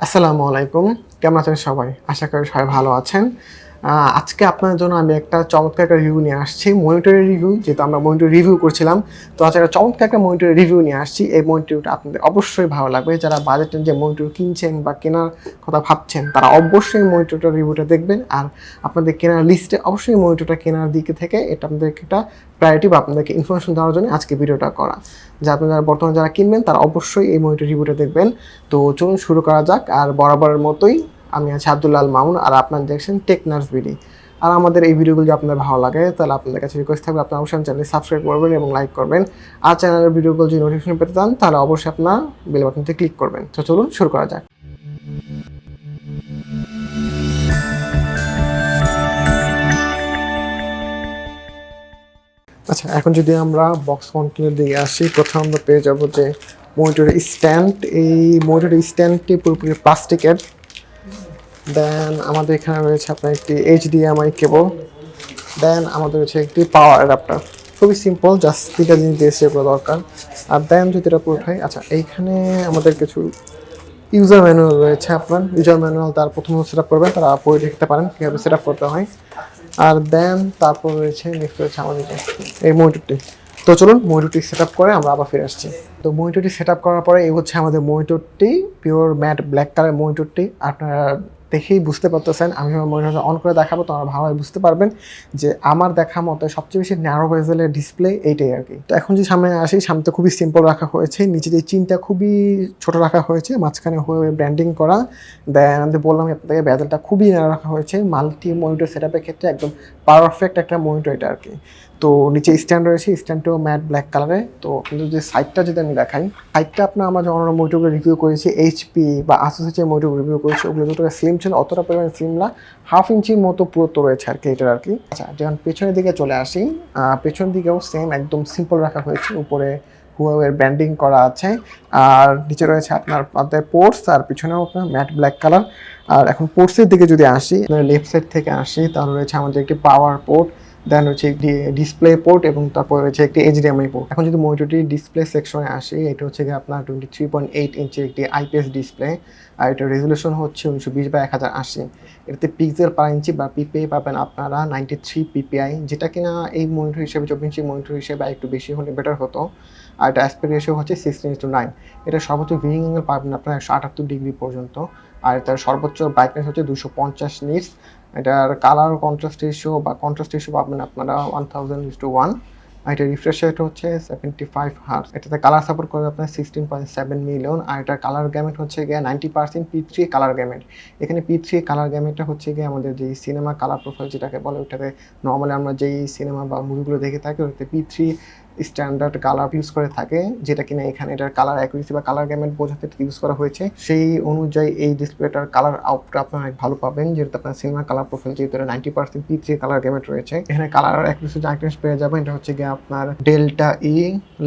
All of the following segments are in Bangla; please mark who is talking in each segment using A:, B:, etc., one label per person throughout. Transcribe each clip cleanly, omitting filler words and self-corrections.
A: আসসালামু আলাইকুম। কেমন আছেন সবাই? আশা করি সবাই ভালো আছেন। আজকে আপনাদের জন্য আমি একটা চমৎকার একটা রিভিউ নিয়ে আসছি। মনিটরের রিভিউ, যেহেতু আমরা মনিটর রিভিউ করছিলাম। তো আজকে একটা চমৎকার একটা মনিটরের রিভিউ নিয়ে আসছি। এই মনিটরটা আপনাদের অবশ্যই ভালো লাগবে। যারা বাজেটের যে মনিটর কিনছেন বা কেনার কথা ভাবছেন, তারা অবশ্যই মনিটরটার রিভিউটা দেখবেন। আর আপনাদের কেনার লিস্টে অবশ্যই মনিটরটা কেনার দিকে থেকে এটা আপনাদেরকে একটা প্রায়োরিটি বা আপনাদেরকে ইনফরমেশন দেওয়ার জন্য আজকে ভিডিওটা করা। যে আপনারা বর্তমানে যারা কিনবেন তারা অবশ্যই এই মনিটর রিভিউটা দেখবেন। তো চলুন শুরু করা যাক। আর বরাবরের মতোই আমি আছি আব্দুল্লাহ আল মামুন, আর আপনারা দেখছেন টেক নার্স বিডি। আর আমাদের এই ভিডিওগুলো যদি আপনাদের ভালো লাগে তাহলে আপনাদের কাছে রিকোয়েস্ট থাকবে আপনারা অবশ্যই চ্যানেলটি সাবস্ক্রাইব করবেন এবং লাইক করবেন। আর চ্যানেলের ভিডিওগুলো যদি নোটিফিকেশন পেতে চান তাহলে অবশ্যই আপনার বেল বাটনটি ক্লিক করবেন। তো চলুন শুরু করা যাক। আচ্ছা, এখন যদি আমরা বক্স কন্টেন্টের দিকে আসি, প্রথমে আমরা পেয়ে যাব যে মনিটরের স্ট্যান্ড। এই মনিটরের স্ট্যান্ডটি পুরোপুরি প্লাস্টিকের। দেন আমাদের এখানে রয়েছে আপনার একটি HDMI কেবল। দেন আমাদের রয়েছে একটি পাওয়ার অ্যাডাপ্টার। খুবই সিম্পল, জাস্ট তিনটা জিনিস দিয়েছে এগুলো দরকার। আর দেন যদি এটা পুরো উঠাই, আচ্ছা এইখানে আমাদের কিছু ইউজার ম্যানুয়াল রয়েছে। আপনার ইউজার ম্যানুয়াল তার প্রথমে সেট আপ করবেন, তারা পড়ে দেখতে পারেন কীভাবে সেট আপ করতে হয়। আর দেন তারপর রয়েছে নেক্সট রয়েছে আমাদের এই মনিটরটি। তো চলুন মনিটরটি সেট আপ করে আমরা আবার ফিরে আসছি। তো মনিটরটি সেট আপ করার পরে এই হচ্ছে আমাদের মনিটরটি, পিওর ম্যাট ব্ল্যাক কালার মনিটরটি। আপনারা দেখেই বুঝতে পারতেছেন, আমি আমার মনিটরটা অন করে দেখাবো তো আপনারা ভালোভাবে বুঝতে পারবেন যে আমার দেখা মতো সবচেয়ে বেশি ন্যারো বেজেলের ডিসপ্লে এইটাই আর কি। তো এখন যে সামনে আসি, সামনে খুবই সিম্পল রাখা হয়েছে, নিচে যে চিনটা খুবই ছোট রাখা হয়েছে, মাঝখানে হয়ে ব্র্যান্ডিং করা। দেন আমি বললাম আপনাদের বেজেলটা খুবই ন্যারো রাখা হয়েছে। মাল্টি মনিটর সেট আপের ক্ষেত্রে একদম পারফেক্ট একটা মনিটর এটা আর কি। তো নিচে স্ট্যান্ড রয়েছে, স্ট্যান্ডটাও ম্যাট ব্ল্যাক কালারে। তো কিন্তু যে সাইডটা যদি আমি দেখাই, সাইডটা আপনার আমরা যখন মনিটরগুলো রিভিউ করেছি এইচপি বা আসুসের যে মনিটর রিভিউ করেছি, ওগুলো যতটা স্লিম ছিল অতটা পরিমাণে স্লিম না, হাফ ইঞ্চির মতো পুরোত্ব রয়েছে আর কি এটার আর কি। আচ্ছা, যখন পেছনের দিকে চলে আসি, পেছন দিকেও সেম একদম সিম্পল রাখা হয়েছে। উপরে হুয়াওয়ের ব্র্যান্ডিং করা আছে, আর নিচে রয়েছে আপনার পোর্টস, আর পিছনেও আপনার ম্যাট ব্ল্যাক কালার। আর এখন পোর্টসের দিকে যদি আসি, লেফট সাইড থেকে আসি, তাহলে রয়েছে আমাদের একটি পাওয়ার পোর্ট, দেন রয়েছে একটি ডিসপ্লে পোর্ট এবং তারপর রয়েছে একটি HDMI পোর্ট। এখন যদি মনিটরটি ডিসপ্লে সেকশনে আসি, এটা হচ্ছে গিয়ে আপনার 23.8 ইঞ্চের একটি IPS ডিসপ্লে। আর এটার রেজলিউশন হচ্ছে 1920x1080। এটাতে পিক্সেল পার ইঞ্চি বা পিপিআই পাবেন আপনারা 93 PPI, যেটা কিনা এই মনিটর হিসেবে 24 ইঞ্চি মনিটর হিসেবে একটু বেশি হলে বেটার হতো। আর এটা অ্যাসপেক্ট রেশিও হচ্ছে 16:9। এটা সর্বোচ্চ ভিউইং অ্যাঙ্গেল পাবেন আপনার 178 ডিগ্রি পর্যন্ত। আর এটার সর্বোচ্চ ব্রাইটনেস হচ্ছে 250 নিটস। এটার কালার কন্ট্রাস্ট রেশিও পাবেন আপনারা 1000:1। আর এটা রিফ্রেশ রেট হচ্ছে 75 হার্টজ। এটাতে কালার সাপোর্ট করবে আপনার 16.7 মিলিয়ন। আর এটার কালার গ্যামেট হচ্ছে গিয়ে 90% P3 কালার গ্যামেট। এখানে P3 কালার গ্যামেটটা হচ্ছে গিয়ে আমাদের যেই সিনেমা কালার প্রোফাইল যেটাকে বলে, ওটাতে নর্মালি আমরা যেই সিনেমা বা মুভিগুলো দেখে থাকি ওটাতে P3 স্ট্যান্ডার্ড কালার ইউজ করে থাকে, যেটা কিনা এখানে এটার কালার অ্যাকুরেসি বা কালার গ্যামেট বোঝাতে ইউজ করা হয়েছে। সেই অনুযায়ী এই ডিসপ্লেটার কালার আউটটা আপনারা অনেক ভালো পাবেন, যেহেতু আপনার সিনেমা কালার প্রোফাইল যেহেতু 90% P3 কালার গ্যামেট রয়েছে। এখানে কালার অ্যাকুরেসি যে আইটেমস পেয়ে যাবেন, এটা হচ্ছে গিয়ে আপনার ডেল্টা ই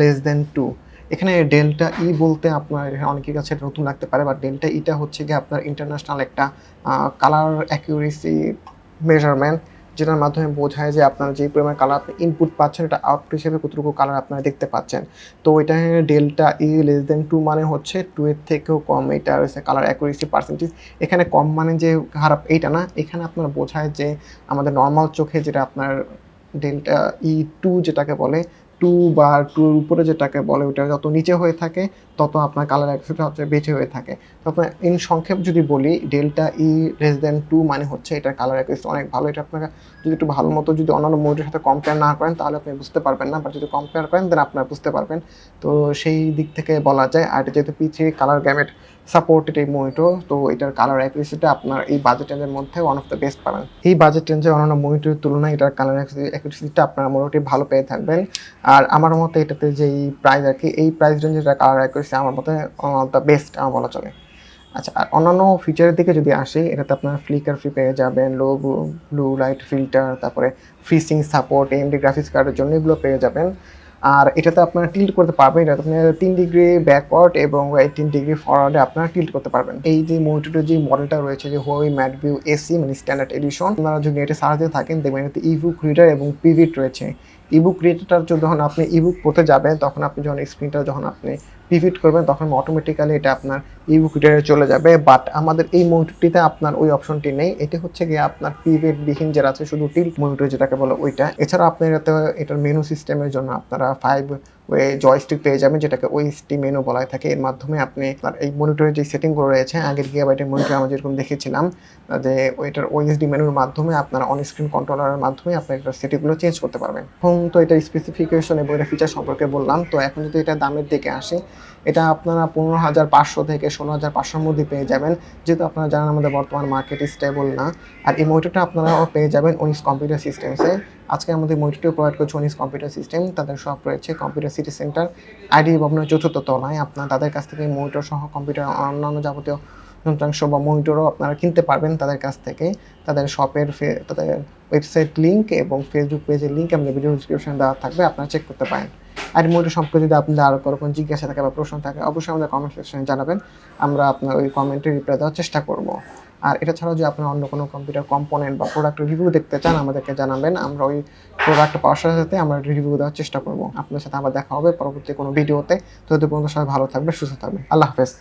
A: <2। এখানে ডেল্টা ই বলতে আপনার অনেকের কাছে নতুন লাগতে পারে, বাট ডেল্টা ইটা হচ্ছে গিয়ে আপনার ইন্টারন্যাশনাল একটা কালার অ্যাকুরেসি মেজারমেন্ট, যেটার মাধ্যমে বোঝায় যে আপনার যে পরিমাণ কালার আপনি ইনপুট পাচ্ছেন এটা আউটপুট হিসেবে কতটুকু কালার আপনারা দেখতে পাচ্ছেন। তো এটা ডেল্টা ই <2 মানে হচ্ছে 2 এর থেকেও কম। এটা হচ্ছে কালার অ্যাকুরেসি পার্সেন্টেজ। এখানে কম মানে যে খারাপ এইটা না, এখানে আপনার বোঝায় যে আমাদের নর্মাল চোখে যেটা আপনার ডেল্টা ই 2 যেটাকে বলে, 2 বা 2 এর উপরে যেটাকে বলে, ওটা যত নিচে হয়ে থাকে তত আপনার কালার অ্যাকুরেসিটা হচ্ছে বেশি হয়ে থাকে। তো আপনার ইন সংক্ষেপ যদি বলি, ডেল্টা ই <2 মানে হচ্ছে এটার কালার অ্যাকুরেসি অনেক ভালো। এটা আপনারা যদি একটু ভালো মতো যদি অন্যান্য মোডের সাথে কম্পেয়ার না করেন তাহলে আপনি বুঝতে পারবেন না, বাট যদি কম্পেয়ার করেন দেন আপনারা বুঝতে পারবেন। তো সেই দিক থেকে বলা যায়। আর এটা যেহেতু P3 কালার গ্যামেট সাপোর্টেড এই মনিটর, তো এটার কালার অ্যাকুরেসিটা আপনার এই বাজেট রেঞ্জের মধ্যে ওয়ান অফ দ্য বেস্ট পাবেন। এই বাজেট রেঞ্জে অন্যান্য মনিটরের তুলনায় এটার কালার অ্যাকুরেসিটা আপনারা মোটামুটি ভালো পেয়ে থাকবেন। আর আমার মতে এটাতে যেই প্রাইস আর কি, এই প্রাইস রেঞ্জের কালার অ্যাকুরেসি আমার মতে ওয়ান অফ দ্য বেস্ট আমার বলা চলে। আচ্ছা, আর অন্যান্য ফিচারের দিকে যদি আসি, এটাতে আপনার ফ্লিকার ফ্রি পেয়ে যাবেন, লো ব্লু লাইট ফিল্টার, তারপরে FreeSync সাপোর্ট, AMD গ্রাফিক্স কার্ডের জন্য এগুলো পেয়ে যাবেন। আর এটাতে আপনারা টিল্ট করতে পারবেন, এটাতে আপনি 3 ডিগ্রি ব্যাকওয়ার্ড এবং 18 ডিগ্রি ফরওয়ার্ডে আপনারা টিল্ট করতে পারবেন। এই যে মনিটরের যে মডেলটা রয়েছে, যে Huawei MateView SE মানে স্ট্যান্ডার্ড এডিশন, আপনারা যদি নেটে সার্চ দিয়ে থাকেন দেখবেন এটাতে ইবুক রিডার এবং পিভিট রয়েছে। ইবুক রিডার যখন আপনি ইবুক পড়তে যাবেন তখন আপনি যখন স্ক্রিনটা যখন আপনি পিভিট করবেন তখন অটোমেটিক্যালি এটা আপনার ইবুক রিডারে চলে যাবে। বাট আমাদের এই মনিটরটিতে আপনার ওই অপশনটি নেই। এটি হচ্ছে গিয়ে আপনার পিভেট বিহীন যেটা আছে, শুধু টিল্ট মনিটর যেটাকে বলে ওইটা। এছাড়া আপনি এটার মেনু সিস্টেমের জন্য আপনারা 5 ওয়ে জয়স্টিক পেয়ে যাবেন, যেটাকে ওএসটি মেনু বলা থাকে। এর মাধ্যমে আপনি আপনার এই মনিটরের যে সেটিংগুলো রয়েছে, আগের গিগাবাইটের মনিটর আমরা যেরকম দেখেছিলাম যে ওইটার ওএসডি মেনুর মাধ্যমে আপনারা অন স্ক্রিন কন্ট্রোলারের মাধ্যমে আপনার এটার সেটিংগুলো চেঞ্জ করতে পারবেন। এখন তো এটা স্পেসিফিকেশন এবং এটা ফিচার সম্পর্কে বললাম। তো এখন যদি এটা দামের দিকে আসে, এটা আপনারা 15,500 থেকে 16,500-র মধ্যে পেয়ে যাবেন। যেহেতু আপনারা জানেন আমাদের বর্তমান মার্কেট স্টেবল না। আর এই মনিটরটা আপনারাও পেয়ে যাবেন অনিস কম্পিউটার সিস্টেমসে। আজকে আমাদের মনিটরটিও প্রোভাইড করছে অনিস কম্পিউটার সিস্টেম। তাদের শপ রয়েছে কম্পিউটার সিটি সেন্টার, আইডি ভবনের 4র্থ তলায়। আপনারা তাদের কাছ থেকে মনিটর সহ কম্পিউটার অন্যান্য যাবতীয় যন্ত্রাংশ বা মনিটরও আপনারা কিনতে পারবেন তাদের কাছ থেকে। তাদের শপের তাদের ওয়েবসাইট লিঙ্ক এবং ফেসবুক পেজের লিঙ্ক আমাদের ভিডিও ডিসক্রিপশনে দেওয়া থাকবে, আপনারা চেক করতে পারেন। আর মনিটর সম্পর্কে যদি আপনাদের আরও কোনো জিজ্ঞাসা থাকে বা প্রশ্ন থাকে, অবশ্যই আমাদের কমেন্ট সেকশনে জানাবেন। আমরা আপনার ওই কমেন্টে রিপ্লাই দেওয়ার চেষ্টা করব। আর এটা ছাড়াও যদি আপনারা অন্য কোনো কম্পিউটার কম্পোনেন্ট বা প্রোডাক্টের রিভিউ দেখতে চান, আমাদেরকে জানাবেন। আমরা ওই প্রোডাক্ট পাওয়ার সাথে সাথে আমরা রিভিউ দেওয়ার চেষ্টা করব। আপনাদের সাথে আবার দেখা হবে পরবর্তী কোনো ভিডিওতে। তো পর্যন্ত সবাই ভালো থাকবে, সুস্থ থাকবে। আল্লাহ হাফেজ।